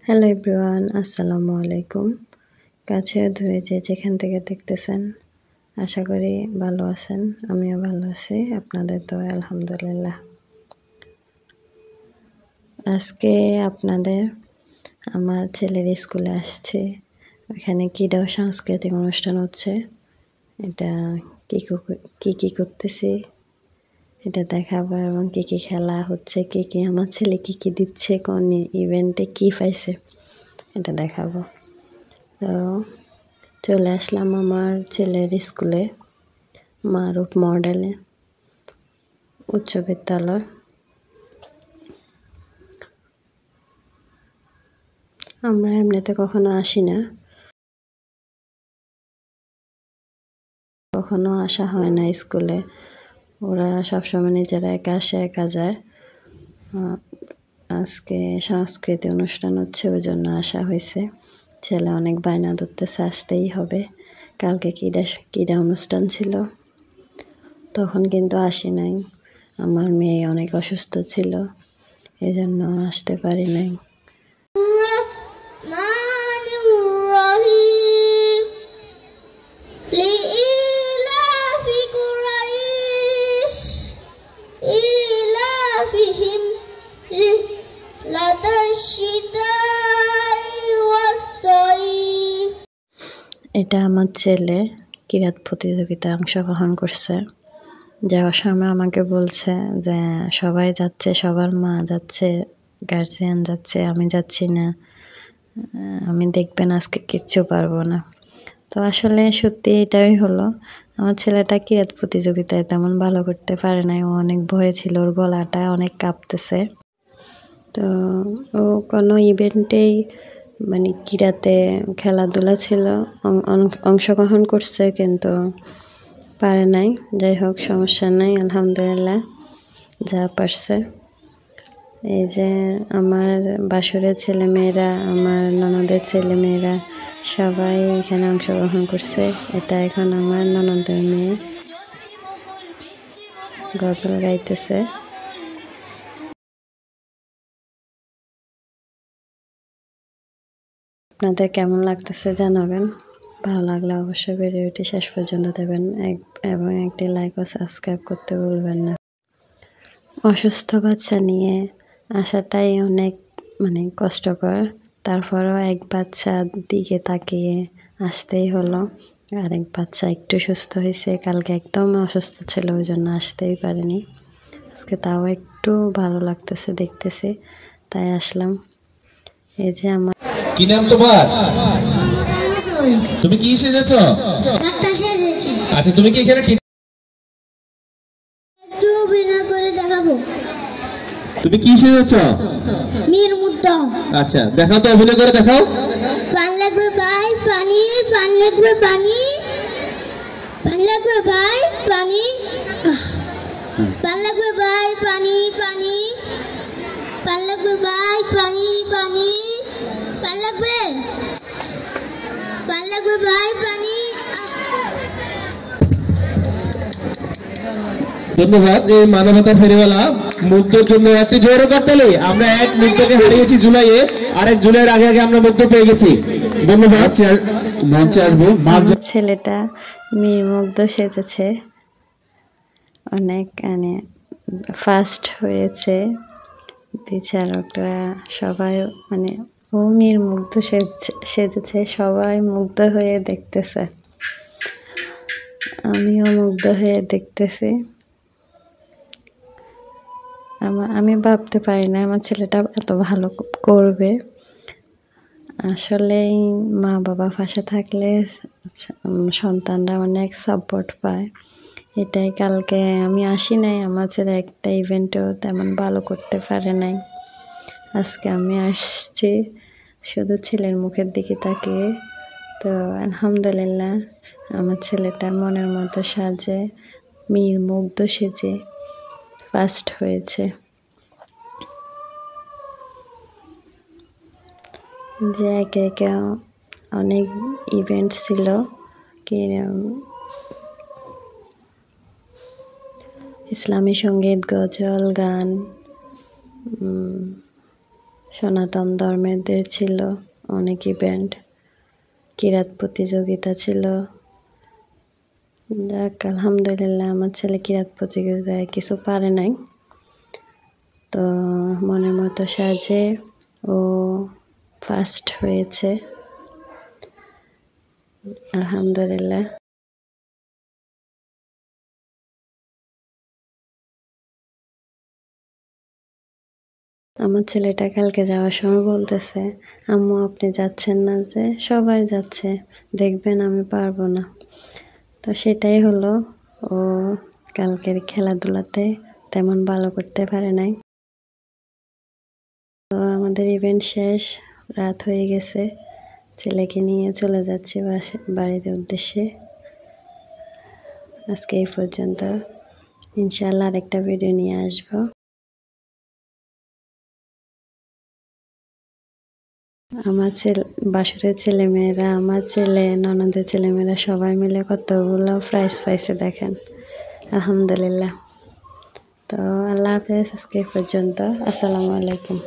Hello everyone, আসসালামু আলাইকুম। কাছে দূরে যে যেখান থেকে দেখতেছেন, আশা করি ভালো আছেন। আমিও ভালো আছি, আপনাদের দোয়ায় আলহামদুলিল্লাহ। আজকে আপনাদের আমার ছেলের স্কুলে আসছে, এখানে ক্রীড়া ও সাংস্কৃতিক অনুষ্ঠান হচ্ছে। এটা কি করতেছি এটা দেখাবো, এবং কি খেলা হচ্ছে, কি আমার ছেলে কি দিচ্ছে, কোন ইভেন্টে কি পাইছে এটা দেখাবো। তো চলে আসলাম আমার ছেলের স্কুলে, মারুফ মডেলে উচ্চ বিদ্যালয়। আমরা এমনিতে কখনো আসি না, কখনো আসা হয় না স্কুলে। ওরা সবসময় নিজেরা একা আসে একা যায়। আজকে সাংস্কৃতিক অনুষ্ঠান হচ্ছে, ওই জন্য আসা হয়েছে। ছেলে অনেক বায়না ধরতেছে, আসতেই হবে। কালকে ক্রীড়া অনুষ্ঠান ছিল, তখন কিন্তু আসি নাই। আমার মেয়ে অনেক অসুস্থ ছিল, এই জন্য আসতে পারি নাই। এটা আমার ছেলে কিরাত প্রতিযোগিতায় অংশগ্রহণ করছে। যাওয়ার সময় আমাকে বলছে যে সবাই যাচ্ছে, সবার মা যাচ্ছে, গার্জিয়ান যাচ্ছে, আমি যাচ্ছি না, আমি দেখবেন আজকে কিচ্ছু পারবো না। তো আসলে সত্যি এটাই হলো। আমার ছেলেটা কিরাত প্রতিযোগিতায় তেমন ভালো করতে পারে নাই, ও অনেক ভয়ে ছিল, ওর গলাটা অনেক কাঁপতেছে। তো ও কোনো ইভেন্টেই মানে ক্রীড়াতে খেলাধুলা ছিল, অংশগ্রহণ করছে, কিন্তু পারে নাই। যাই হোক, সমস্যা নাই, আলহামদুলিল্লাহ যা পারছে। এই যে আমার বাসুরের ছেলেমেয়েরা, আমার ননদের ছেলেমেয়েরা সবাই এখানে অংশগ্রহণ করছে। এটা এখন আমার ননদের মেয়ে গজল গাইতেছে। আপনাদের কেমন লাগতেছে জানাবেন। ভালো লাগলে অবশ্যই ভিডিওটি শেষ পর্যন্ত দেবেন, এবং একটি লাইক ও সাবস্ক্রাইব করতে ভুলবেন না। অসুস্থ বাচ্চা নিয়ে আসাটাই অনেক কষ্টকর, তারপরও এক বাচ্চার দিকে তাকিয়ে আসতেই হলো। আরেক বাচ্চা একটু সুস্থ হয়েছে, কালকে একদম অসুস্থ ছিল, ওই জন্য আসতেই পারিনি। আজকে তাও একটু ভালো লাগতেছে দেখতেছি, তাই আসলাম। এই যে আমার কি নাম তোমার? তুমি কি সেজেছো? ডাক্তার সেজেছি। আচ্ছা, তুমি কি এখানে একটু অভিনয় করে দেখাবো। তুমি কি সেজেছো? মীর মুদ্দা। আচ্ছা, দেখাও তো, অভিনয় করে দেখাও। পান লাগবে ভাই পানি, পান লাগবে পানি, পান লাগবে ভাই পানি, পান লাগবে ভাই পানি পানি, পান লাগবে ভাই পানি পানি, পান লাগবে, পান লাগবে ভাই পানি। ধন্যবাদ। এই মানবতা ফেরিওয়ালা মুগ্ধর জন্য একটি জোরে করতালি। আমরা এক মুগ্ধকে হারিয়েছি জুলাইয়ে, আরেক জুলাইয়ের আগে আগে আমরা মুগ্ধ পেয়ে গেছি। ধন্যবাদ। মঞ্চে আসবো। আমার ছেলেটা মীরমুগ্ধ সেজেছে, অনেক ফাস্ট হয়েছে। বিচারকরা সবাই ও মীরমুগ্ধ সেজেছে, সবাই মুগ্ধ হয়ে দেখতেছে, আমিও মুগ্ধ হয়ে দেখতেছি। আমি ভাবতে পারি না আমার ছেলেটা এত ভালো করবে। আসলে মা বাবা পাশে থাকলে সন্তানরা অনেক সাপোর্ট পায়। এটাই, কালকে আমি আসি নাই, আমার ছেলে একটা ইভেন্টেও তেমন ভালো করতে পারে নাই। আজকে আমি আসছি শুধু ছেলের মুখের দিকে তাকিয়ে। তো আলহামদুলিল্লাহ, আমার ছেলেটা মনের মতো সাজে মীরমুগ্ধ সেজে ফার্স্ট হয়েছে। যে একে একে অনেক ইভেন্ট ছিল, ইসলামী সঙ্গীত, গজল, গান, সনাতন ধর্মেদের ছিল অনেক ইভেন্ট, কিরাত প্রতিযোগিতা ছিল। যাক আলহামদুলিল্লাহ আমার ছেলে কিরাত প্রতিযোগিতায় কিছু পারে নাই, তো মনের মতো সাজে ও ফার্স্ট হয়েছে আলহামদুলিল্লাহ। আমার ছেলেটা কালকে যাওয়ার সময় বলতেছে, আম্মু আপনি যাচ্ছেন না যে? সবাই যাচ্ছে, দেখবেন আমি পারবো না। তো সেটাই হলো, ও কালকের খেলাধুলাতে তেমন ভালো করতে পারে নাই। তো আমাদের ইভেন্ট শেষ, রাত হয়ে গেছে, ছেলেকে নিয়ে চলে যাচ্ছি বাড়ির উদ্দেশ্যে। আজকে এই পর্যন্ত, ইনশাআল্লাহ আরেকটা ভিডিও নিয়ে আসবো। আমার বাসুরের ছেলেমেয়েরা, আমার ছেলে, ননদের ছেলেমেয়েরা সবাই মিলে কতগুলো প্রাইজ পাইছে দেখেন আলহামদুলিল্লাহ। তো আল্লাহ হাফেজ, আজকে এই পর্যন্ত, আসসালামু আলাইকুম।